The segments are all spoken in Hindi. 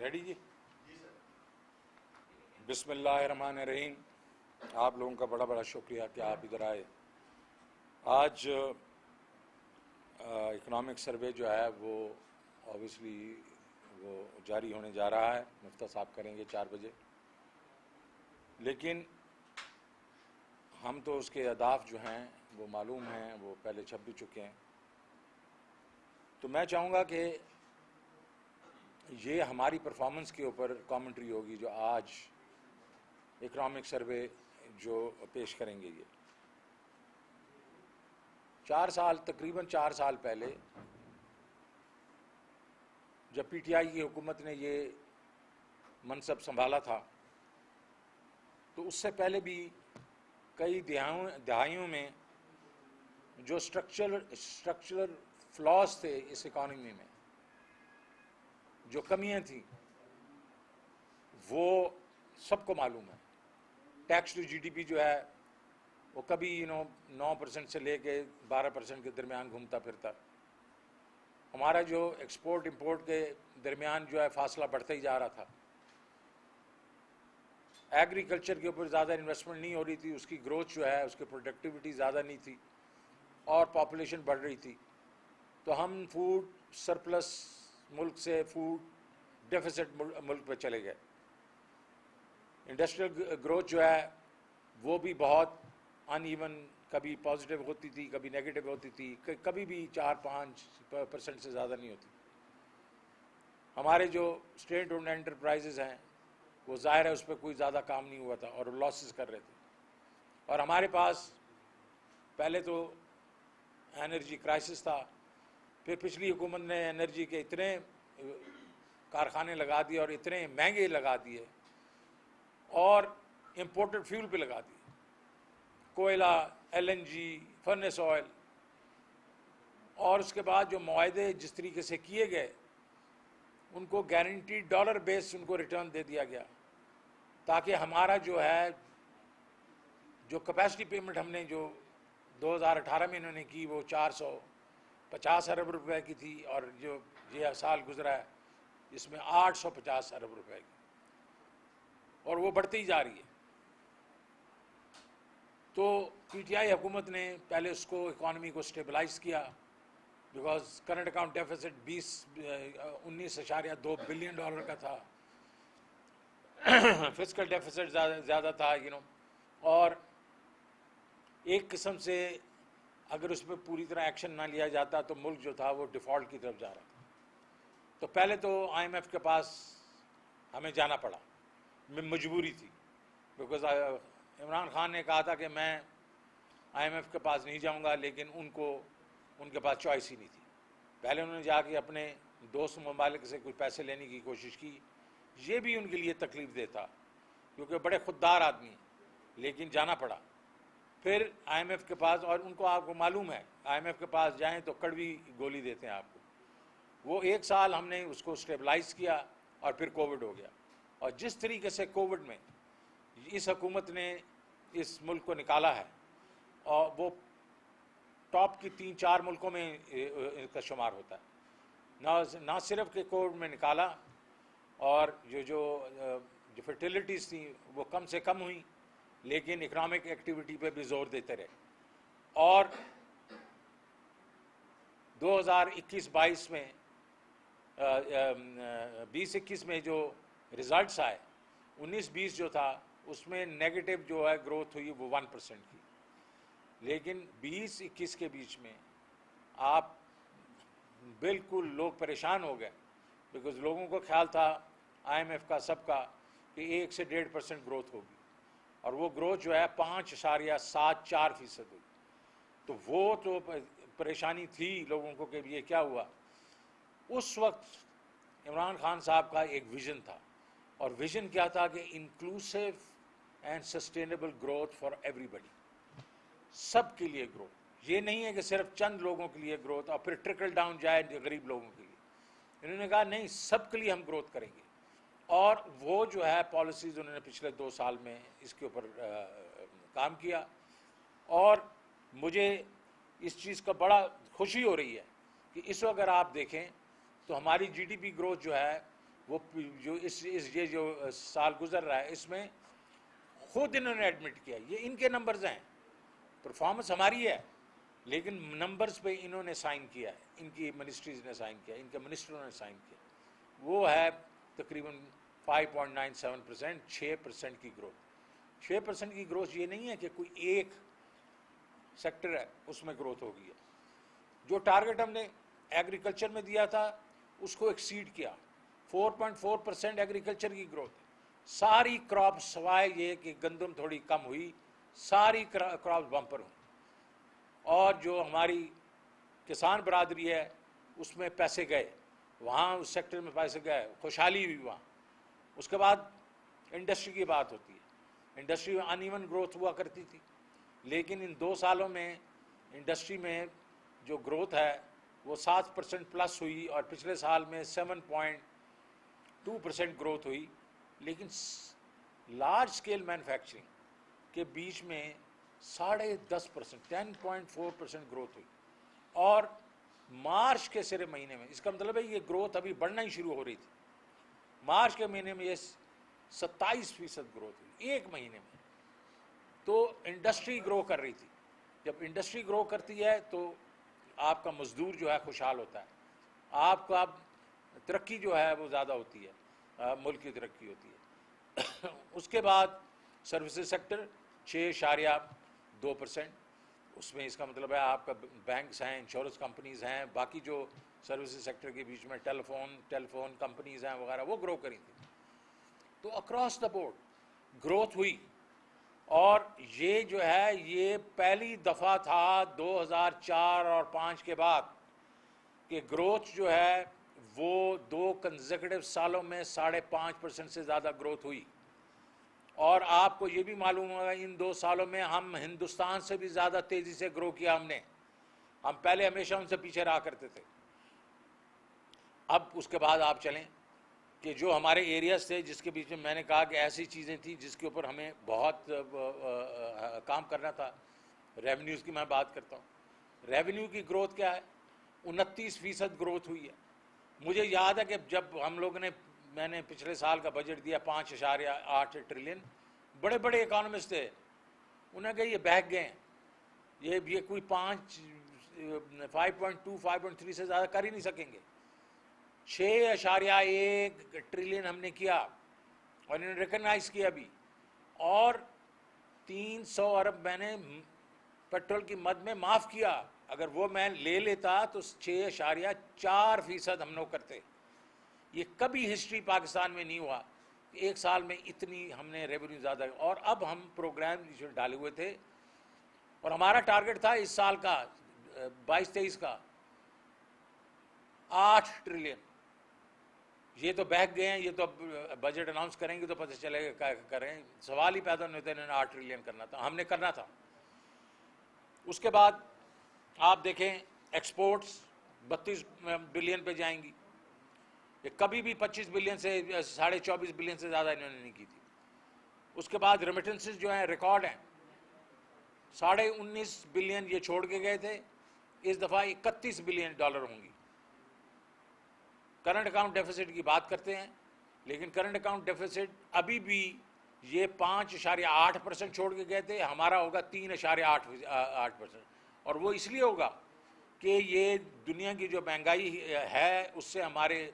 रेडी जी? बिस्मिल्लाहिर्रहमानिर्रहीम। आप लोगों का बड़ा बड़ा शुक्रिया कि आप इधर आए। आज इकोनॉमिक सर्वे जो है वो ऑब्वियसली वो जारी होने जा रहा है। मुफ्ता साहब करेंगे 4 बजे, लेकिन हम तो उसके अहदाफ जो हैं वो मालूम हैं, वो पहले छप भी चुके हैं। तो मैं चाहूँगा कि ये हमारी परफॉर्मेंस के ऊपर कमेंट्री होगी जो आज इकोनॉमिक सर्वे जो पेश करेंगे। ये 4 साल, तकरीबन 4 साल पहले जब पीटीआई की हुकूमत ने ये मनसब संभाला था, तो उससे पहले भी कई दहाइयों में जो स्ट्रक्चरल फ्लॉज थे इस इकॉनमी में, जो कमियां थी, वो सबको मालूम है। टैक्स टू जीडीपी जो है वो कभी 9% से लेके 12% के दरमियान घूमता फिरता। हमारा जो एक्सपोर्ट इंपोर्ट के दरमियान जो है फासला बढ़ता ही जा रहा था। एग्रीकल्चर के ऊपर ज़्यादा इन्वेस्टमेंट नहीं हो रही थी, उसकी ग्रोथ जो है, उसकी प्रोडक्टिविटी ज़्यादा नहीं थी और पॉपुलेशन बढ़ रही थी। तो हम फूड सरप्लस मुल्क से फूड डेफिसिट मुल्क पे चले गए। इंडस्ट्रियल ग्रोथ जो है वो भी बहुत अनइवन, कभी पॉजिटिव होती थी, कभी नेगेटिव होती थी, कभी भी 4-5% से ज़्यादा नहीं होती। हमारे जो स्टेट ओन्ड एंटरप्राइजेज हैं वो ज़ाहिर है उस पर कोई ज़्यादा काम नहीं हुआ था और लॉसेस कर रहे थे। और हमारे पास पहले तो एनर्जी क्राइसिस था, फिर पिछली हुकूमत ने एनर्जी के इतने कारखाने लगा दिए और इतने महंगे लगा दिए और इम्पोर्टेड फ्यूल पे लगा दिए, कोयला, एलएनजी, फर्नेस ऑयल। और उसके बाद जो मुआहदे जिस तरीके से किए गए, उनको गारंटीड डॉलर बेस उनको रिटर्न दे दिया गया, ताकि हमारा जो है जो कैपेसिटी पेमेंट हमने जो 2018 में इन्होंने की वो 450 अरब रुपए की थी, और जो ये साल गुजरा है इसमें 850 अरब रुपए की, और वो बढ़ती ही जा रही है। तो पीटीआई हुकूमत ने पहले उसको इकॉनमी को स्टेबलाइज किया, because current account deficit 19.2 billion dollar का था, फिस्कल डेफिसिट ज़्यादा था, और एक किस्म से अगर उस पर पूरी तरह एक्शन ना लिया जाता तो मुल्क जो था वो डिफ़ॉल्ट की तरफ जा रहा था। तो पहले तो आईएमएफ के पास हमें जाना पड़ा, मजबूरी थी, बिकॉज इमरान खान ने कहा था कि मैं आईएमएफ के पास नहीं जाऊंगा, लेकिन उनके पास चॉइस ही नहीं थी। पहले उन्होंने जाके अपने दोस्त ममालिक से कुछ पैसे लेने की कोशिश की, ये भी उनके लिए तकलीफ दे था क्योंकि बड़े खुददार आदमी, लेकिन जाना पड़ा। फिर आईएमएफ के पास, और उनको आपको मालूम है आईएमएफ के पास जाएं तो कड़वी गोली देते हैं आपको। वो 1 साल हमने उसको स्टेबलाइज किया और फिर कोविड हो गया। और जिस तरीके से कोविड में इस हुकूमत ने इस मुल्क को निकाला है, और वो टॉप की 3-4 मुल्कों में इसका शुमार होता है। ना सिर्फ के कोविड में निकाला, और जो फर्टिलिटीज़ थी वो कम से कम हुई, लेकिन इकोनॉमिक एक्टिविटी पे भी जोर देते रहे। और 2021-22 में 20-21 में जो रिज़ल्ट्स आए, 19-20 जो था उसमें नेगेटिव जो है ग्रोथ हुई वो 1% की। लेकिन 20-21 के बीच में आप बिल्कुल लोग परेशान हो गए, बिकॉज लोगों को ख्याल था आईएमएफ का सबका कि 1 से 1.5% ग्रोथ होगी, और वो ग्रोथ जो है 5.74% हुई। तो वो तो परेशानी थी लोगों को कि ये क्या हुआ। उस वक्त इमरान खान साहब का एक विज़न था, और विज़न क्या था कि inclusive and sustainable growth for everybody, सब के लिए ग्रोथ। ये नहीं है कि सिर्फ चंद लोगों के लिए ग्रोथ और फिर ट्रिकल डाउन जाए गरीब लोगों के लिए। इन्होंने कहा नहीं, सब के लिए हम ग्रोथ करेंगे। और वो जो है पॉलिसीज़ उन्होंने पिछले 2 साल में इसके ऊपर काम किया, और मुझे इस चीज़ का बड़ा खुशी हो रही है कि इस वक्त अगर आप देखें तो हमारी जीडीपी ग्रोथ जो है वो जो इस ये जो साल गुजर रहा है इसमें खुद इन्होंने एडमिट किया, ये इनके नंबर्स हैं, परफॉर्मेंस हमारी है, लेकिन नंबर्स पे इन्होंने साइन किया है, इनकी मिनिस्ट्रीज ने साइन किया, इनके मिनिस्टरों ने साइन किया। वो है तकरीबन 5.97%, 6% की ग्रोथ। 6% की ग्रोथ ये नहीं है कि कोई एक सेक्टर है उसमें ग्रोथ होगी। जो टारगेट हमने एग्रीकल्चर में दिया था उसको एक्सीड किया, 4.4% एग्रीकल्चर की ग्रोथ। सारी क्रॉप सवाए ये कि गंदम थोड़ी कम हुई, सारी क्रॉप बम्पर हुई। और जो हमारी किसान बरादरी है उसमें पैसे गए, वहाँ उस सेक्टर में पैसे गए, खुशहाली हुई वहाँ। उसके बाद इंडस्ट्री की बात होती है, इंडस्ट्री में अनइवन ग्रोथ हुआ करती थी, लेकिन इन 2 सालों में इंडस्ट्री में जो ग्रोथ है वो 7% प्लस हुई, और पिछले साल में 7.2% ग्रोथ हुई। लेकिन लार्ज स्केल मैन्युफैक्चरिंग के बीच में 10.5%, 10.4% ग्रोथ हुई। और मार्च के सिरे महीने में, इसका मतलब है ये ग्रोथ अभी बढ़ना ही शुरू हो रही थी, मार्च के महीने में ये 27% ग्रोथ हुई एक महीने में। तो इंडस्ट्री ग्रो कर रही थी। जब इंडस्ट्री ग्रो करती है तो आपका मजदूर जो है खुशहाल होता है, आपका तरक्की जो है वो ज़्यादा होती है, मुल्क की तरक्की होती है। उसके बाद सर्विसेज सेक्टर 6.2%, उसमें इसका मतलब है आपका बैंक्स हैं, इंश्योरेंस कंपनीज़ हैं, बाकी जो सर्विसेज सेक्टर के बीच में टेलीफोन कंपनीज़ हैं वगैरह, वो ग्रो करी थी। तो अक्रॉस द बोर्ड ग्रोथ हुई। और ये जो है ये पहली दफ़ा था 2004 और 5 के बाद कि ग्रोथ जो है वो 2 कंसेक्यूटिव सालों में 5.5% से ज़्यादा ग्रोथ हुई। और आपको ये भी मालूम होगा इन 2 सालों में हम हिंदुस्तान से भी ज़्यादा तेज़ी से ग्रो किया हमने। हम पहले हमेशा उनसे पीछे रहा करते थे। अब उसके बाद आप चलें कि जो हमारे एरियाज थे जिसके बीच में मैंने कहा कि ऐसी चीज़ें थी जिसके ऊपर हमें बहुत काम करना था। रेवेन्यूज़ की मैं बात करता हूँ, रेवेन्यू की ग्रोथ क्या है, 29% ग्रोथ हुई है। मुझे याद है कि जब हम लोगों ने, मैंने पिछले साल का बजट दिया 5.8 ट्रिलियन, बड़े बड़े इकोनॉमिस्ट थे, उन्हें कहा ये बहक गए हैं, ये कोई 5.2 5.3 से ज़्यादा कर ही नहीं सकेंगे। 6.1 ट्रिलियन हमने किया और इन्होंने रिकग्नाइज किया भी। और 300 अरब मैंने पेट्रोल की मद में माफ़ किया। अगर वो मैं ले लेता तो 6.4% हम लोग करते। ये कभी हिस्ट्री पाकिस्तान में नहीं हुआ, एक साल में इतनी हमने रेवेन्यू ज़्यादा। और अब हम प्रोग्राम जो डाले हुए थे और हमारा टारगेट था इस साल का 22-23 का 8 ट्रिलियन। ये तो बहक गए हैं, ये तो बजट अनाउंस करेंगे तो पता चलेगा क्या करें। सवाल ही पैदा नहीं होता, इन्होंने 8 ट्रिलियन करना था, हमने करना था। उसके बाद आप देखें एक्सपोर्ट्स 32 बिलियन पे जाएंगी, ये कभी भी 25 बिलियन से 24.5 बिलियन से ज़्यादा इन्होंने नहीं की थी। उसके बाद रेमिटेंसेस जो हैं रिकॉर्ड हैं, 19.5 बिलियन ये छोड़ के गए थे, इस दफ़ा 31 बिलियन डॉलर होंगी। करंट अकाउंट डेफिसिट की बात करते हैं, लेकिन करंट अकाउंट डेफिसिट अभी भी ये 5.8% छोड़ के गए थे, हमारा होगा 3.8%। और वो इसलिए होगा कि ये दुनिया की जो महंगाई है उससे हमारे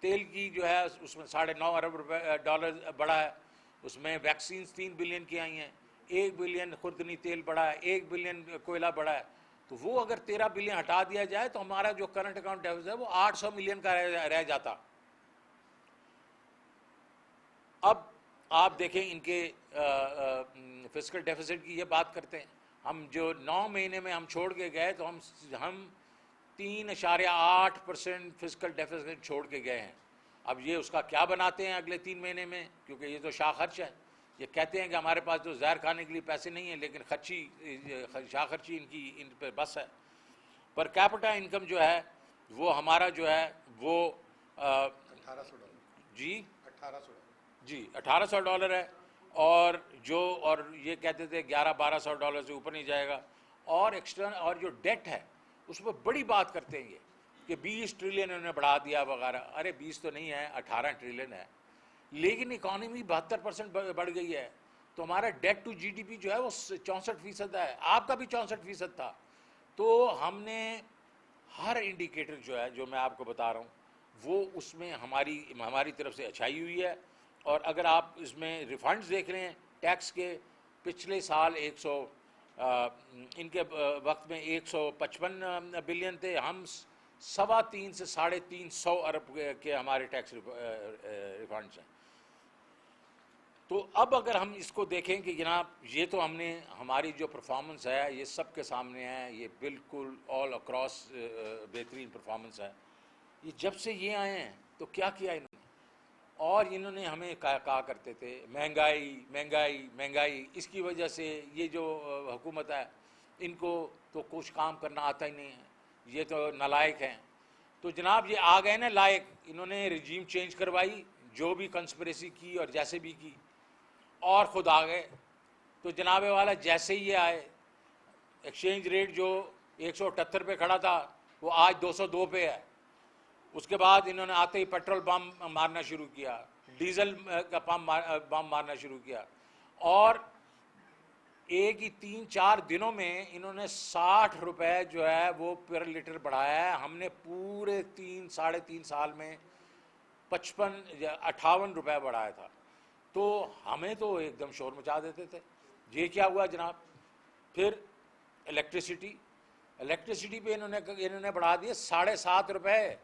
तेल की जो है उसमें 9.5 अरब डॉलर बढ़ा है, उसमें वैक्सीन 3 बिलियन की आई हैं, 1 बिलियन खुर्दनी तेल बढ़ा है, 1 बिलियन कोयला बढ़ा है। तो वो अगर 13 बिलियन हटा दिया जाए तो हमारा जो करंट अकाउंट डेफिसिट है वो 800 मिलियन का रह जाता। अब आप देखें इनके फिस्कल डेफिसिट की ये बात करते हैं, हम जो 9 महीने में हम छोड़ के गए तो हम 3.8% फिस्कल डेफिसिट छोड़ के गए हैं। अब ये उसका क्या बनाते हैं अगले 3 महीने में, क्योंकि ये तो शाह खर्च है। ये कहते हैं कि हमारे पास तो जहर खाने के लिए पैसे नहीं है, लेकिन शाह खर्ची इनकी इन पर बस है। पर कैपिटा इनकम जो है वो हमारा जो है वो 1800 डॉलर जी 1800 जी $1800 है। और ये कहते थे 1100-1200 डॉलर से ऊपर नहीं जाएगा। और एक्सटर्नल और जो डेट है उसमें बड़ी बात करते हैं ये कि 20 ट्रिलियन इन्होंने बढ़ा दिया वगैरह। अरे 20 तो नहीं है, 18 ट्रिलियन है, लेकिन इकॉनमी 72% बढ़ गई है। तो हमारा डेट टू जीडीपी जो है वो 64% है, आपका भी 64% था। तो हमने हर इंडिकेटर जो है, जो मैं आपको बता रहा हूँ, वो उसमें हमारी तरफ से अच्छाई हुई है। और अगर आप इसमें रिफंड्स देख रहे हैं टैक्स के, पिछले साल इनके वक्त में 155 बिलियन थे, हम 3.25 से 350 अरब के हमारे टैक्स रिफंड्स हैं। तो अब अगर हम इसको देखें कि जनाब ये तो हमने हमारी जो परफॉर्मेंस है ये सबके सामने है, ये बिल्कुल ऑल अक्रॉस बेहतरीन परफॉर्मेंस है। ये जब से ये आए हैं तो क्या किया इन्होंने, और इन्होंने हमें कहा करते थे महंगाई महंगाई महंगाई, इसकी वजह से ये जो हुकूमत है इनको तो कुछ काम करना आता ही नहीं है, ये तो नालायक हैं। तो जनाब ये आ गए ना लायक, इन्होंने रिजीम चेंज करवाई, जो भी कंस्पिरेसी की और जैसे भी की, और ख़ुद आ गए। तो जनाबे वाला जैसे ही ये आए, एक्सचेंज रेट जो 178 पे खड़ा था वो आज 202 पे है। उसके बाद इन्होंने आते ही पेट्रोल पंप मारना शुरू किया, डीजल का पंप मारना शुरू किया, और एक ही 3-4 दिनों में इन्होंने 60 रुपए जो है वो पर लीटर बढ़ाया है। हमने पूरे 3-3.5 साल में 55-58 रुपए बढ़ाया था। तो हमें तो एकदम शोर मचा देते थे। ये क्या हुआ जनाब, फिर इलेक्ट्रिसिटी पे इन्होंने बढ़ा दिए 7.5 रुपए,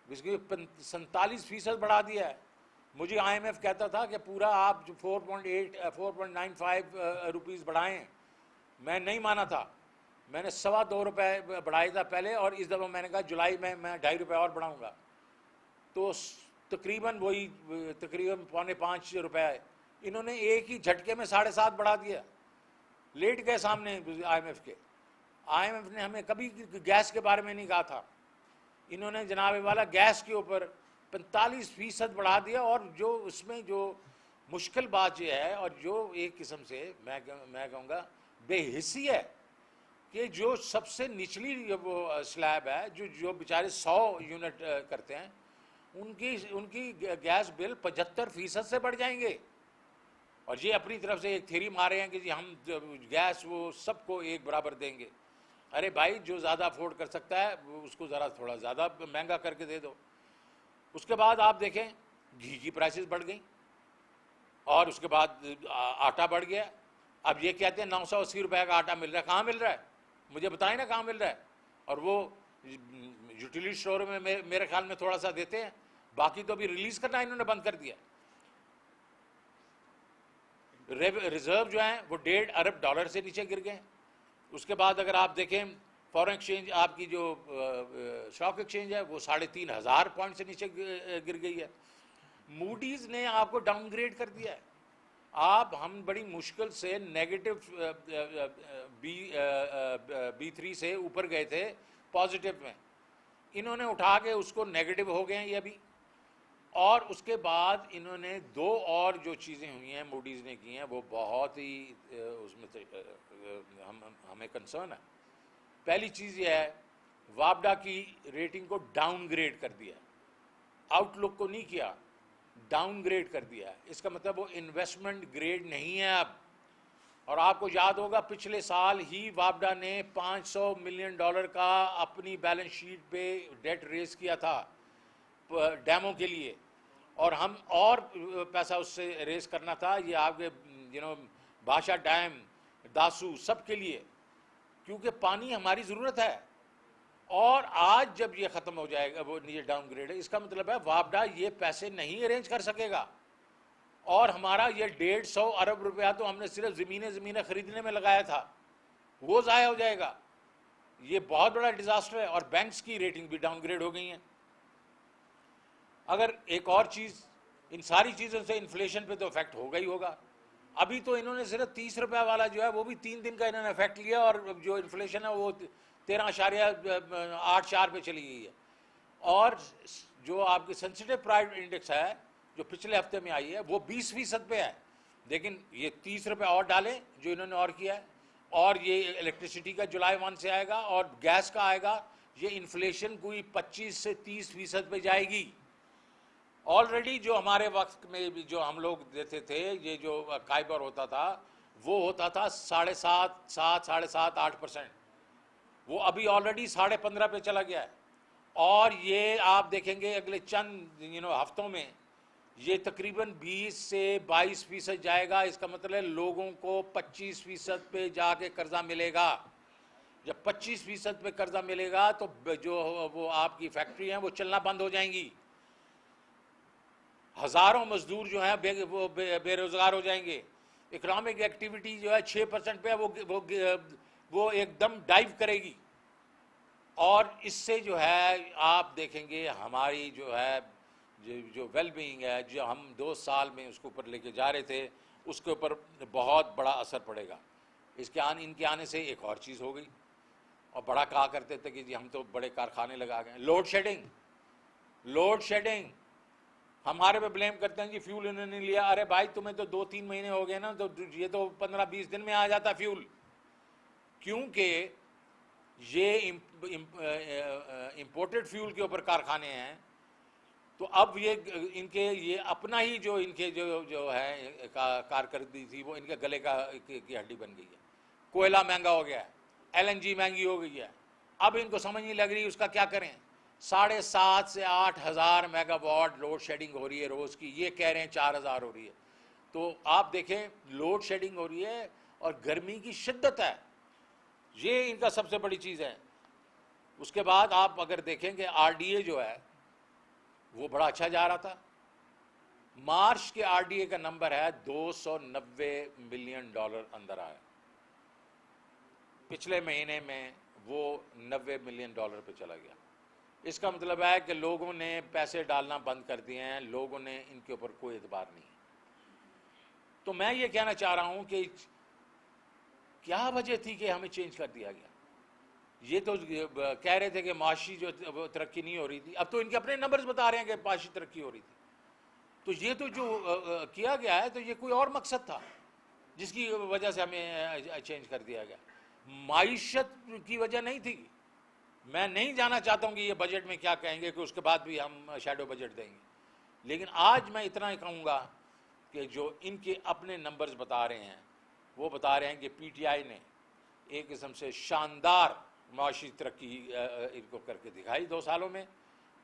इसकी 47% बढ़ा दिया है। मुझे IMF कहता था कि पूरा आप जो 4.95 रुपीज़ बढ़ाएं, मैं नहीं माना था। मैंने 2.25 रुपए बढ़ाया था पहले, और इस दफ़ा मैंने कहा जुलाई में मैं 2.5 रुपये और बढ़ाऊंगा। तो तकरीबन 4.5 रुपए इन्होंने एक ही झटके में 7.5 बढ़ा दिया। लेट गए सामने IMF के। IMF ने हमें कभी गैस के बारे में नहीं कहा था, इन्होंने जनाब वाला गैस के ऊपर 45% बढ़ा दिया। और जो उसमें जो मुश्किल बात ये है, और जो एक किस्म से मैं कहूँगा बेहिस्सी है, कि जो सबसे निचली वो स्लैब है, जो बेचारे 100 यूनिट करते हैं, उनकी गैस बिल 75% से बढ़ जाएंगे। और ये अपनी तरफ से एक थ्योरी मारे हैं कि जी हम गैस वो सबको एक बराबर देंगे। अरे भाई, जो ज़्यादा अफोर्ड कर सकता है उसको ज़रा थोड़ा ज़्यादा महंगा करके दे दो। उसके बाद आप देखें घी की प्राइसेस बढ़ गई, और उसके बाद आटा बढ़ गया। अब ये कहते हैं 980 रुपये का आटा मिल रहा है, कहाँ मिल रहा है मुझे बताएं ना, कहाँ मिल रहा है। और वो यूटिलिटी स्टोर में मेरे ख्याल में थोड़ा सा देते हैं, बाकी तो अभी रिलीज़ करना इन्होंने बंद कर दिया। रिजर्व जो हैं वो $1.5 अरब से नीचे गिर गए। उसके बाद अगर आप देखें फॉरेन एक्सचेंज, आपकी जो स्टॉक एक्सचेंज है वो 3,500 पॉइंट से नीचे गिर गई है। मूडीज़ ने आपको डाउनग्रेड कर दिया है। हम बड़ी मुश्किल से नेगेटिव B3 से ऊपर गए थे पॉजिटिव में, इन्होंने उठा के उसको नेगेटिव हो गए हैं ये अभी। और उसके बाद इन्होंने 2 और जो चीज़ें हुई हैं मूडीज़ ने की हैं, वो बहुत ही उसमें हमें कंसर्न है। पहली चीज़ ये है, वापडा की रेटिंग को डाउनग्रेड कर दिया, आउटलुक को नहीं किया, डाउनग्रेड कर दिया है। इसका मतलब वो इन्वेस्टमेंट ग्रेड नहीं है अब। और आपको याद होगा पिछले साल ही वापडा ने $500 मिलियन का अपनी बैलेंस शीट पे डेट रेज किया था डैमों के लिए, और हम और पैसा उससे रेज करना था, ये आपके भाषा डैम, दासू, सब के लिए, क्योंकि पानी हमारी ज़रूरत है। और आज जब ये ख़त्म हो जाएगा, वो ये डाउनग्रेड है, इसका मतलब है वापडा ये पैसे नहीं अरेंज कर सकेगा। और हमारा ये 150 अरब रुपया तो हमने सिर्फ ज़मीनें ख़रीदने में लगाया था, वो ज़ाया हो जाएगा। ये बहुत बड़ा डिज़ास्टर है। और बैंक्स की रेटिंग भी डाउनग्रेड हो गई हैं। अगर एक और चीज़, इन सारी चीज़ों से इन्फ्लेशन पे तो इफेक्ट होगा ही होगा। अभी तो इन्होंने सिर्फ 30 रुपये वाला जो है वो भी 3 दिन का इन्होंने इफेक्ट लिया, और जो इन्फ्लेशन है वो 13.84 पे चली गई है। और जो आपकी सेंसिटिव प्राइस इंडेक्स है जो पिछले हफ्ते में आई है वो 20% पे है। लेकिन ये 30 रुपये और डालें जो इन्होंने और किया है, और ये इलेक्ट्रिसिटी का जुलाई 1 से आएगा, और गैस का आएगा, ये इन्फ्लेशन कोई 25 से 30% पे जाएगी। ऑलरेडी जो हमारे वक्त में भी जो हम लोग देते थे, ये जो काइबर होता था वो होता था 7.5-8%। वो अभी ऑलरेडी 15.5 पे चला गया है। और ये आप देखेंगे अगले चंद हफ्तों में ये तकरीबन 20 से 22% जाएगा। इसका मतलब है लोगों को 25% पे जाके कर्जा मिलेगा। जब 25% पे कर्जा मिलेगा तो जो वो आपकी फैक्ट्री हैं वो चलना बंद हो जाएंगी। हजारों मजदूर जो हैं वो बेरोजगार हो जाएंगे। इकोनॉमिक एक्टिविटी जो है 6% पे है, वो एकदम डाइव करेगी। और इससे जो है आप देखेंगे हमारी जो है जो वेलबींग है, जो हम 2 साल में उसके ऊपर लेके जा रहे थे, उसके ऊपर बहुत बड़ा असर पड़ेगा। इनके आने से एक और चीज़ हो गई। और बड़ा कहा करते थे कि जी हम तो बड़े कारखाने लगा गए। लोड शेडिंग हमारे पे ब्लेम करते हैं जी, फ्यूल इन्होंने लिया। अरे भाई तुम्हें तो 2-3 महीने हो गए ना, तो ये तो 15-20 दिन में आ जाता फ्यूल। क्योंकि ये इंपोर्टेड फ्यूल के ऊपर कारखाने हैं। तो अब ये अपना ही जो इनके जो है कारकर्दगी थी वो इनके गले की हड्डी बन गई है। कोयला महंगा हो गया है, LNG महंगी हो गई है। अब इनको समझ नहीं लग रही उसका क्या करें। 7,500 से 8,000 मेगावाट लोड शेडिंग हो रही है रोज़ की। ये कह रहे हैं 4,000 हो रही है। तो आप देखें लोड शेडिंग हो रही है और गर्मी की शिद्दत है। ये इनका सबसे बड़ी चीज़ है। उसके बाद आप अगर देखेंगे RDA जो है वो बड़ा अच्छा जा रहा था। मार्च के RDA का नंबर है $290 मिलियन अंदर आया। पिछले महीने में वो $90 मिलियन पे चला गया। इसका मतलब है कि लोगों ने पैसे डालना बंद कर दिए हैं। लोगों ने इनके ऊपर कोई एतबार नहीं है। तो मैं ये कहना चाह रहा हूं कि क्या वजह थी कि हमें चेंज कर दिया गया। ये तो कह रहे थे कि माशी जो तरक्की नहीं हो रही थी, अब तो इनके अपने नंबर्स बता रहे हैं कि माशी तरक्की हो रही थी। तो ये तो जो किया गया है तो ये कोई और मकसद था जिसकी वजह से हमें चेंज कर दिया गया। माइशत की वजह नहीं थी। मैं नहीं जाना चाहता हूँ कि ये बजट में क्या कहेंगे कि उसके बाद भी हम शैडो बजट देंगे। लेकिन आज मैं इतना ही कहूँगा कि जो इनके अपने नंबर्स बता रहे हैं वो बता रहे हैं कि PTI ने एक किस्म से शानदार माशी तरक्की इनको करके दिखाई 2 सालों में।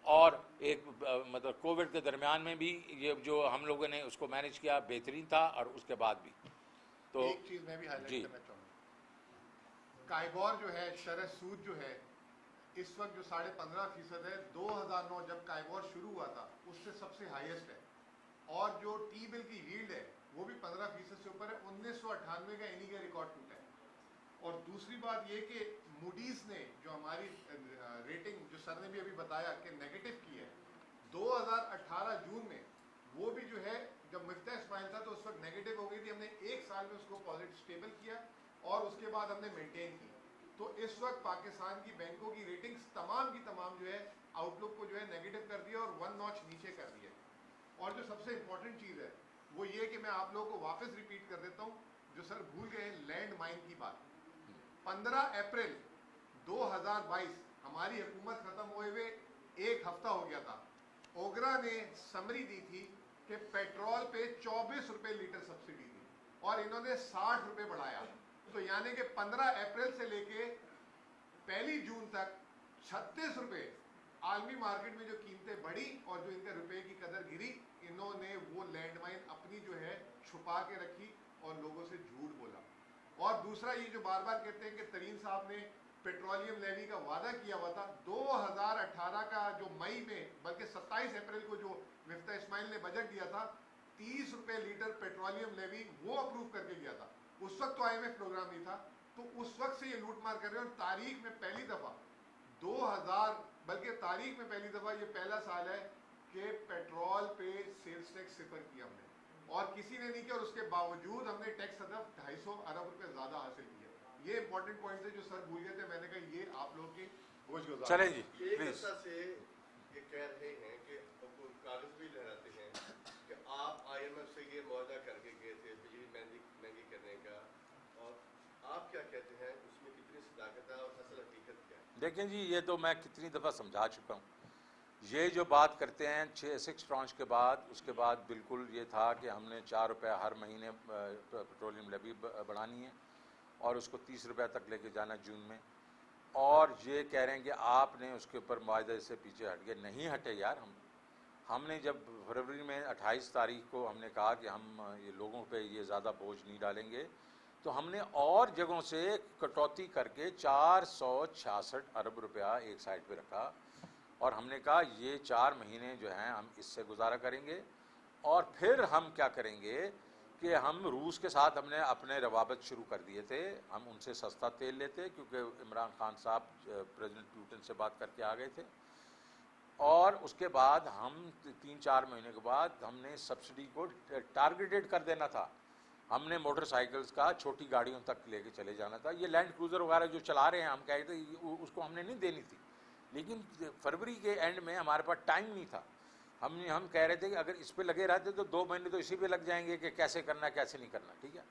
और एक मतलब कोविड के दरमियान में भी ये जो हम लोगों ने उसको मैनेज किया बेहतरीन था, और उसके बाद भी। तो एक चीज मैं भी हाईलाइट करना चाहूँगा। काइबोर जो है, शरह सूद जो है, इस वक्त जो 15.5% है, 2009 जब काइबोर शुरू हुआ था उससे सबसे हाईएस्ट है। और जो टी बिल की यील्ड है वो भी 15% से ऊपर है। 1998 का इन्हीं का रिकॉर्ड टूटा है। और दूसरी बात ये कि मूडीज ने जो हमारी रेटिंग, जो सर ने भी अभी बताया कि नेगेटिव की है, 2018 जून में वो भी जो है, जब मिफ्ता इस्माइल था तो उस वक्त नेगेटिव हो गई थी। हमने 1 साल में उसको पॉजिटिव स्टेबल किया और उसके बाद हमने मेंटेन की। तो इस वक्त पाकिस्तान की बैंकों की रेटिंग्स तमाम की तमाम जो है आउटलुक को जो है नेगेटिव कर दिया और 1 नॉच नीचे कर दिया। और जो सबसे इंपॉर्टेंट चीज़ है वो ये कि मैं आप लोगों को वापस रिपीट कर देता हूँ, जो सर भूल गए, लैंड माइन की बात। 15 अप्रैल 2022 हमारी हुकूमत खत्म हुए 1 हफ्ता हो गया था। ओगरा ने समरी दी थी कि पेट्रोल पे 24 रुपए लीटर सब्सिडी थी और इन्होंने 60 रुपए बढ़ाया। तो यानी कि 15 अप्रैल से लेके 1 जून तक 36 रुपए आलमी मार्केट में जो कीमतें बढ़ी और जो इनके रुपए की कदर गिरी, इन्होंने वो लैंडमाइन अपनी जो है छुपा के रखी और लोगों से झूठ बोला। और दूसरा ये जो बार बार कहते हैं कि तरीन साहब ने पेट्रोलियम लेवी का वादा किया हुआ था 2018 का जो मई में, बल्कि 27 अप्रैल को जो मिफ्ता इस्माइल ने बजट दिया था, 30 रुपए लीटर पेट्रोलियम लेवी वो अप्रूव करके गया था। उस वक्त तो IMF प्रोग्राम नहीं था। तो उस वक्त से ये लूटमार कर रहे हैं। और तारीख में पहली दफा 2000, बल्कि तारीख में पहली दफा ये पहला साल है कि पेट्रोल पे सेल्स टैक्स सिफर किया हमने, और किसी ने नहीं किया। और उसके बावजूद हमने टैक्स अदब 250 अरब रुपए ज्यादा हासिल किया। ये इंपॉर्टेंट पॉइंट है जो सर भूल गए थे। मैंने कहा ये आप लोग के होशगुजार। चले जी एक प्लीज। हफ्ता से ये कह रहे हैं कि कागज भी लहराते हैं कि आप IMF से ये मुआहदा करके गए थे बिजली महंगी करने का, और आप क्या कहते हैं उसमें कितनी सदाकत है और असल हकीकत क्या है? देखें जी, ये तो मैं कितनी दफ़ा समझा चुका हूँ। ये जो बात करते हैं 6 ट्रांच के बाद, उसके बाद बिल्कुल ये था कि हमने 4 रुपये हर महीने पेट्रोलियम लेवी बढ़ानी है और उसको 30 रुपये तक लेके जाना जून में। और ये कह रहे हैं कि आपने उसके ऊपर मुआहदे से पीछे हट गए। नहीं हटे यार। हमने जब फरवरी में 28 तारीख को हमने कहा कि हम ये लोगों पे ये ज़्यादा बोझ नहीं डालेंगे, तो हमने और जगहों से कटौती करके 466 अरब रुपया एक साइड पे रखा और हमने कहा ये 4 महीने जो हैं हम इससे गुजारा करेंगे। और फिर हम क्या करेंगे कि हम रूस के साथ हमने अपने रवाबत शुरू कर दिए थे। हम उनसे सस्ता तेल लेते क्योंकि इमरान खान साहब प्रेसिडेंट पुतिन से बात करके आ गए थे। और उसके बाद हम 3-4 महीने के बाद हमने सब्सिडी को टारगेटेड कर देना था। हमने मोटरसाइकिल्स का छोटी गाड़ियों तक लेके चले जाना था। ये लैंड क्रूज़र वगैरह जो चला रहे हैं, हम कह रहे थे उसको हमने नहीं देनी थी, लेकिन फरवरी के एंड में हमारे पास टाइम नहीं था। हम कह रहे थे कि अगर इस पे लगे रहते तो 2 महीने तो इसी पे लग जाएंगे कि कैसे करना है कैसे नहीं करना, ठीक है।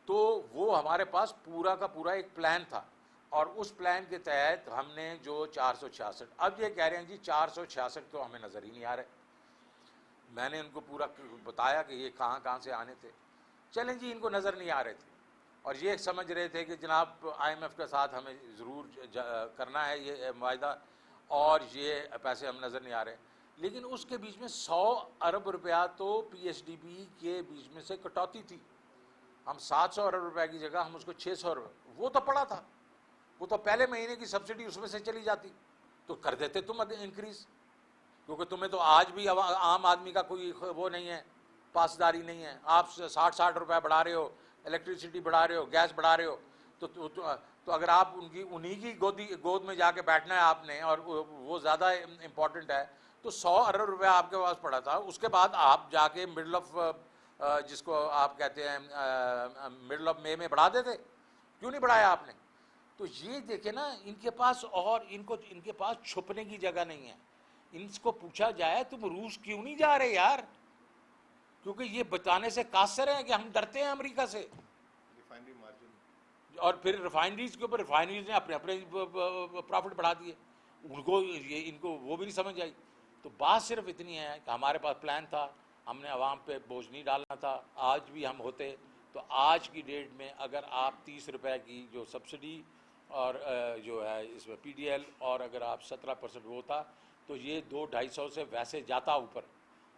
तो वो हमारे पास पूरा का पूरा एक प्लान था और उस प्लान के तहत हमने जो 466, अब ये कह रहे हैं जी 466 तो हमें नज़र ही नहीं आ रहे। मैंने उनको पूरा बताया कि ये कहाँ कहाँ से आने थे। चलें जी, इनको नज़र नहीं आ रहे थे और ये समझ रहे थे कि जनाब IMF के साथ हमें ज़रूर करना है ये मुआहदा और ये पैसे हम नज़र नहीं आ रहे। लेकिन उसके बीच में 100 अरब रुपया तो PSDB के बीच में से कटौती थी। हम 700 अरब रुपये की जगह हम उसको 600 रुपये, वो तो पड़ा था, वो तो पहले महीने की सब्सिडी उसमें से चली जाती, तो कर देते तुम इंक्रीज़। क्योंकि तुम्हें तो आज भी आम आदमी का कोई वो नहीं है, पासदारी नहीं है। आप 60 रुपये बढ़ा रहे हो, इलेक्ट्रिसिटी बढ़ा रहे हो, गैस बढ़ा रहे हो, तो अगर आप उन्हीं की गोद में जाके बैठना है आपने और वो ज़्यादा इम्पोर्टेंट है, तो 100 अरब रुपया आपके पास पड़ा था। उसके बाद आप जाके मिडल ऑफ जिसको आप कहते हैं मिडल ऑफ मे में बढ़ा देते, क्यों नहीं बढ़ाया आपने? तो ये देखे ना, इनके पास और इनके पास छुपने की जगह नहीं है। इनको पूछा जाए तुम रूस क्यों नहीं जा रहे यार, क्योंकि ये बताने से कासर है कि हम डरते हैं अमेरिका से। रिफाइनरी मार्जिन और फिर रिफाइनरीज के ऊपर रिफाइनरीज ने अपने प्रॉफिट बढ़ा दिए, इनको वो भी नहीं समझ आई। तो बात सिर्फ इतनी है कि हमारे पास प्लान था, हमने आवाम पे बोझ नहीं डालना था। आज भी हम होते तो आज की डेट में अगर आप 30 रुपये की जो सब्सिडी और जो है इसमें PDL और अगर आप 17% वो था, तो ये 200-250 से वैसे जाता ऊपर।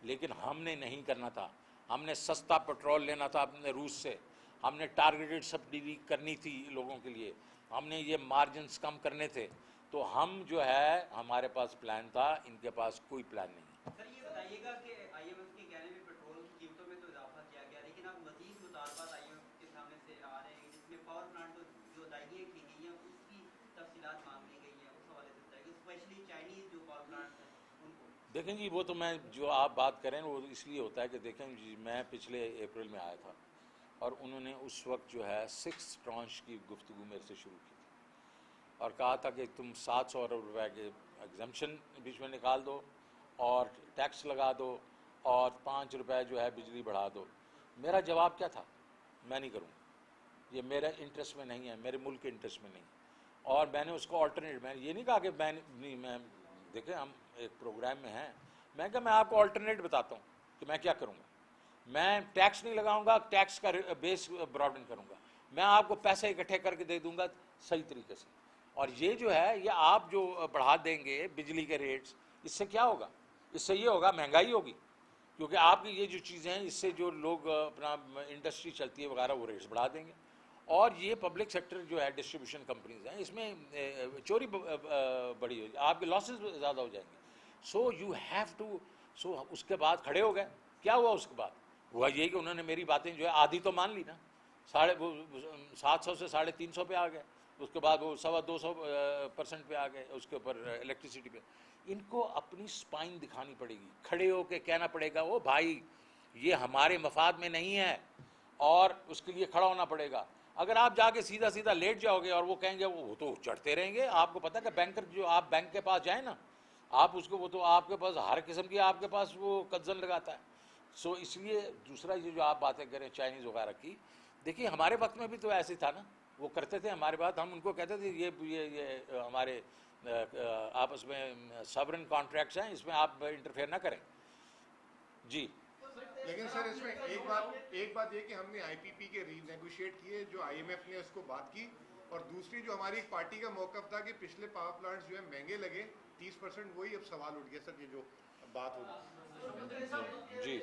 लेकिन हमने नहीं करना था। हमने सस्ता पेट्रोल लेना था अपने रूस से, हमने टारगेटेड सब्सिडी करनी थी लोगों के लिए, हमने ये मार्जिन्स कम करने थे। तो हम जो है हमारे पास प्लान था, इनके पास कोई प्लान नहीं है। सर ये बताइएगा कि IMF के कहने में पेट्रोल की कीमतों में तो इजाफा किया गया, लेकिन अब मजीद मुतालबात IMF के सामने से आ रहे हैं जिसमें पावर प्लांट जो अदायगियाँ की गई हैं उसकी तफसीलात मांग ली गई हैं। उस हवाले से बताइए, स्पेशली चाइनीज़ जो पावर प्लांट हैं उनको। देखें जी, वो तो मैं जो आप बात करें वो इसलिए होता है कि देखें जी, मैं पिछले अप्रैल में आया था और उन्होंने उस वक्त जो है 6 ट्रांच की गुफ्तगू मेरे से शुरू की थी और कहा था कि तुम 700 अरब रुपये के एग्जम्पशन बीच में निकाल दो और टैक्स लगा दो और 5 रुपये जो है बिजली बढ़ा दो। मेरा जवाब क्या था? मैं नहीं करूँगा, ये मेरे इंटरेस्ट में नहीं है, मेरे मुल्क के इंटरेस्ट में नहीं। और मैंने उसको ऑल्टरनेट, मैंने ये नहीं कहा कि मैं देखें हम एक प्रोग्राम में हैं, मैं कहा मैं आपको ऑल्टरनेट बताता हूँ कि मैं क्या करूँगा। मैं टैक्स नहीं लगाऊंगा, टैक्स का बेस ब्रॉडन करूँगा, मैं आपको पैसे इकट्ठे करके दे दूँगा सही तरीके से। और ये जो है ये आप जो बढ़ा देंगे बिजली के रेट्स, इससे क्या होगा? इससे ये होगा महंगाई होगी, क्योंकि आपकी ये जो चीज़ें हैं इससे जो लोग अपना इंडस्ट्री चलती है वगैरह वो रेट्स बढ़ा देंगे। और ये पब्लिक सेक्टर जो है डिस्ट्रीब्यूशन कंपनीज हैं, इसमें चोरी बड़ी हो, आपके लॉसेस ज़्यादा हो जाएंगे। सो यू हैव टू, सो उसके बाद खड़े हो गए। क्या हुआ उसके बाद? हुआ यही कि उन्होंने मेरी बातें जो है आधी तो मान ली ना, 700 से 350 पे आ गए, उसके बाद वो 225% पे आ गए, उसके ऊपर इलेक्ट्रिसिटी पे। इनको अपनी स्पाइन दिखानी पड़ेगी, खड़े होकर कहना पड़ेगा ओ भाई ये हमारे मफाद में नहीं है, और उसके लिए खड़ा होना पड़ेगा। अगर आप जाके सीधा सीधा लेट जाओगे और वो कहेंगे वो तो चढ़ते रहेंगे। आपको पता है कि बैंकर जो आप बैंक के पास जाए ना, आप उसको, वो तो आपके पास हर किस्म की आपके पास वो कज़न लगाता है। सो इसलिए दूसरा ये जो आप बातें करें चाइनीज़ वगैरह की, देखिए हमारे वक्त में भी तो ऐसे था ना, वो करते थे हमारे बात, हम उनको कहते थे ये हमारे आपस में सॉवरेन कॉन्ट्रैक्ट्स हैं, इसमें आप इंटरफेयर ना करें। जी लेकिन सर इसमें एक बात ये कि हमने आईपीपी के रीनेगोशिएट किए, जो आईएमएफ ने उसको बात की, और दूसरी जो हमारी पार्टी का मौकफ था कि पिछले पावर प्लांट्स जो है महंगे लगे 30%, वही अब सवाल उठ गया सर, ये जो बात होगी। जी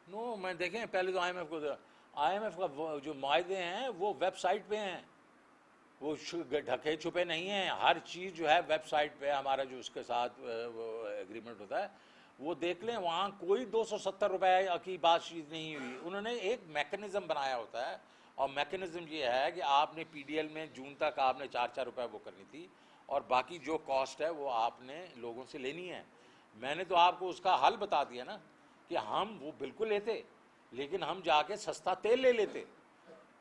नो, मैं देखें पहले तो आईएमएफ का जो मायदे हैं वो वेबसाइट पे हैं, वो ढके छुपे नहीं हैं। हर चीज़ जो है वेबसाइट पे हमारा जो उसके साथ वो एग्रीमेंट होता है वो देख लें, वहाँ कोई 270 रुपए की बातचीत नहीं हुई। उन्होंने एक मैकेनिज़्म बनाया होता है, और मैकेनिज़्म ये है कि आपने पीडीएल में जून तक आपने 4-4 रुपये वो करनी थी, और बाकी जो कॉस्ट है वो आपने लोगों से लेनी है। मैंने तो आपको उसका हल बता दिया ना कि हम वो बिल्कुल लेते, लेकिन हम जाके सस्ता तेल ले लेते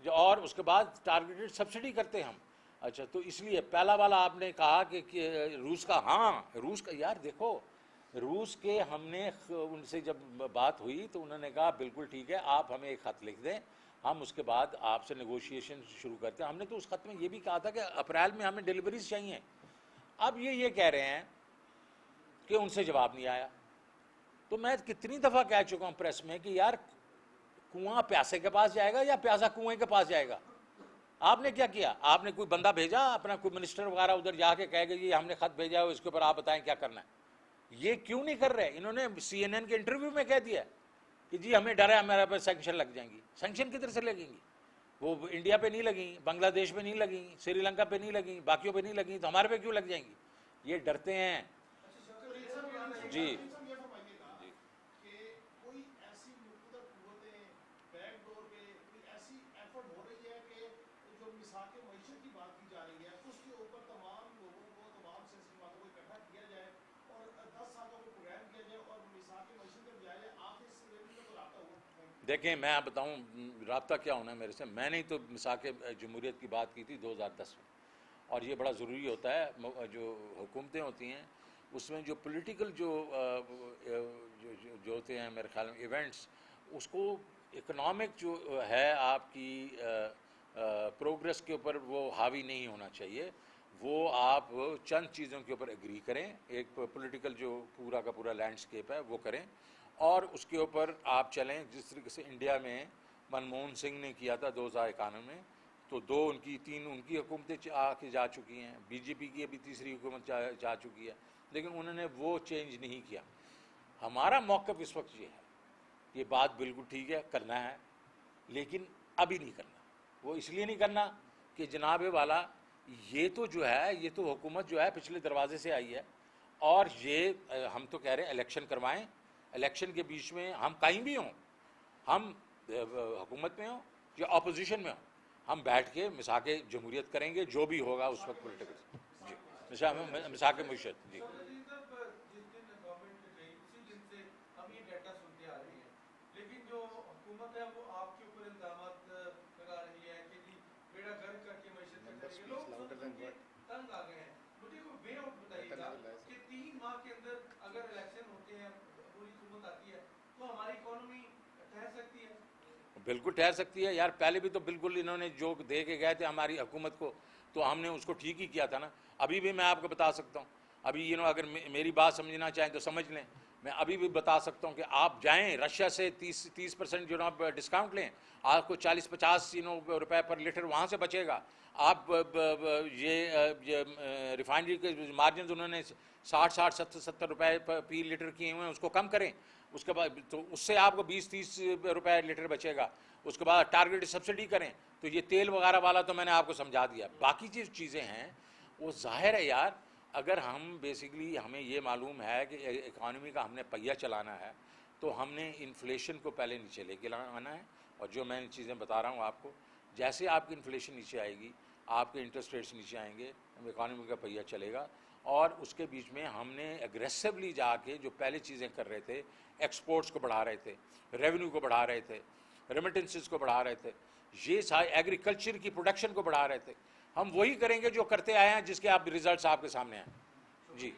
और उसके बाद टारगेटेड सब्सिडी करते हम। अच्छा, तो इसलिए पहला वाला आपने कहा कि रूस का, हाँ रूस का, यार देखो रूस के हमने उनसे जब बात हुई तो उन्होंने कहा बिल्कुल ठीक है, आप हमें एक ख़त लिख दें, हम उसके बाद आपसे नेगोशिएशन शुरू करते हैं। हमने तो उस ख़त में ये भी कहा था कि अप्रैल में हमें डिलीवरीज चाहिए। अब ये कह रहे हैं कि उनसे जवाब नहीं आया। तो मैं कितनी दफ़ा कह चुका हूँ प्रेस में कि यार कुआं प्यासे के पास जाएगा या प्यासा कुएं के पास जाएगा? आपने क्या किया? आपने कोई बंदा भेजा अपना, कोई मिनिस्टर वगैरह उधर जाके कहेगा ये हमने खत भेजा है, इसके ऊपर आप बताएं क्या करना है? ये क्यों नहीं कर रहे? इन्होंने CNN के इंटरव्यू में कह दिया कि जी हमें डर है हमारे पर सैंक्शन लग जाएंगी। सैंक्शन किधर से लगेंगी? वो इंडिया पे नहीं लगी, बांग्लादेश पे नहीं लगी, श्रीलंका पे नहीं लगी, बाकियों पे नहीं लगी, तो हमारे पे क्यों लग जाएंगी? ये डरते हैं जी। देखें मैं आप बताऊं राब्ता क्या होना है मेरे से। मैंने ही तो मिसाक जमहूरियत की बात की थी 2010 में, और ये बड़ा ज़रूरी होता है, जो हुकूमतें होती हैं उसमें जो पॉलिटिकल जो होते हैं मेरे ख्याल में इवेंट्स, उसको इकोनॉमिक जो है आपकी प्रोग्रेस के ऊपर वो हावी नहीं होना चाहिए। वो आप चंद चीज़ों के ऊपर एग्री करें, एक पॉलिटिकल जो पूरा का पूरा लैंडस्केप है वो करें, और उसके ऊपर आप चलें। जिस तरीके से इंडिया में मनमोहन सिंह ने किया था 2051 में, तो 2 उनकी 3 उनकी हुकूमतें आके जा चुकी हैं, बीजेपी की अभी तीसरी हुकूमत जा चुकी है, लेकिन उन्होंने वो चेंज नहीं किया। हमारा मौक़िफ़ इस वक्त ये है, ये बात बिल्कुल ठीक है, करना है, लेकिन अभी नहीं करना। वो इसलिए नहीं करना कि जनाब वाला ये तो जो है, ये तो हुकूमत जो है पिछले दरवाजे से आई है, और ये हम तो कह रहे हैं इलेक्शन करवाएं। इलेक्शन के बीच में हम कहीं भी हों, हम हुकूमत में हों या अपोजिशन में हों, हम बैठ के मिसाके जमहूरियत करेंगे, जो भी होगा उस वक्त पॉलिटिकल जी मिसाके मुशत जी। बिल्कुल ठहर सकती है यार। पहले भी तो बिल्कुल इन्होंने जो दे के गए थे हमारी हुकूमत को, तो हमने उसको ठीक ही किया था ना। अभी भी मैं आपको बता सकता हूँ, अभी अगर मेरी बात समझना चाहें तो समझ लें। मैं अभी भी बता सकता हूँ कि आप जाएं रशिया से 30% जो आप डिस्काउंट लें, आपको 40-50 रुपए पर लीटर वहाँ से बचेगा। आप ये रिफाइनरी के मार्जिन उन्होंने 60-70 रुपए पर लीटर किए हुए हैं, उसको कम करें। उसके बाद तो उससे आपको 20-30 रुपए लीटर बचेगा। उसके बाद टारगेट सब्सिडी करें। तो ये तेल वगैरह वाला तो मैंने आपको समझा दिया। बाकी जो चीज़ें हैं वो जाहिर है यार, अगर हम बेसिकली हमें ये मालूम है कि इकॉनमी का हमने पहिया चलाना है, तो हमने इन्फ्लेशन को पहले नीचे लेके आना है। और जो मैं चीज़ें बता रहा हूँ आपको, जैसे आपकी इन्फ्लेशन नीचे आएगी, आपके इंटरेस्ट रेट्स नीचे आएंगे, इकॉनमी का पहिया चलेगा। और उसके बीच में हमने एग्रेसिवली जाके जो पहले चीज़ें कर रहे थे, एक्सपोर्ट्स को बढ़ा रहे थे, रेवेन्यू को बढ़ा रहे थे, रेमिटेंसेस को बढ़ा रहे थे, ये एग्रीकल्चर की प्रोडक्शन को बढ़ा रहे थे। हम वही करेंगे जो करते आए हैं, जिसके आप रिजल्ट्स आपके सामने हैं। जी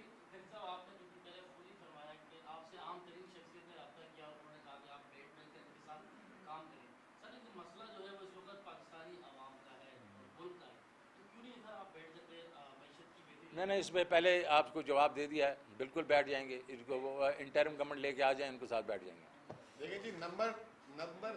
मैंने इसमें पहले आपको जवाब दे दिया है, बिल्कुल बैठ जाएंगे। इनको इंटरिम गवर्नमेंट लेके आ जाए, इनको साथ बैठ जाएंगे। देखिए जी, नंबर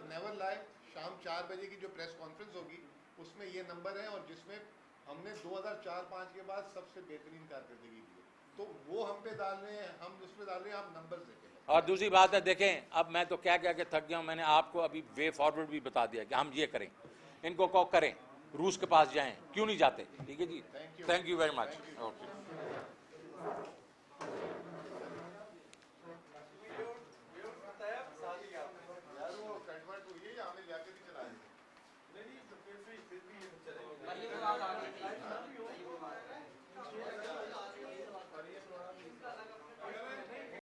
नेवर लाइव शाम 4 बजे की जो प्रेस कॉन्फ्रेंस होगी उसमें ये नंबर है, और जिसमें हमने 2004-5 के बाद सबसे बेहतरीन कारकर्दगी दी है, तो वो हम पे डाल रहे हैं, हम उस पे डाल रहे हैं, आप नंबर देखें। और दूसरी बात है, देखें अब मैं तो क्या के थक गया हूँ। मैंने आपको अभी वे फॉरवर्ड भी बता दिया कि हम ये करें, इनको कॉक करें, रूस के पास जाएं, क्यों नहीं जाते? ठीक है जी, thank you very much. Okay.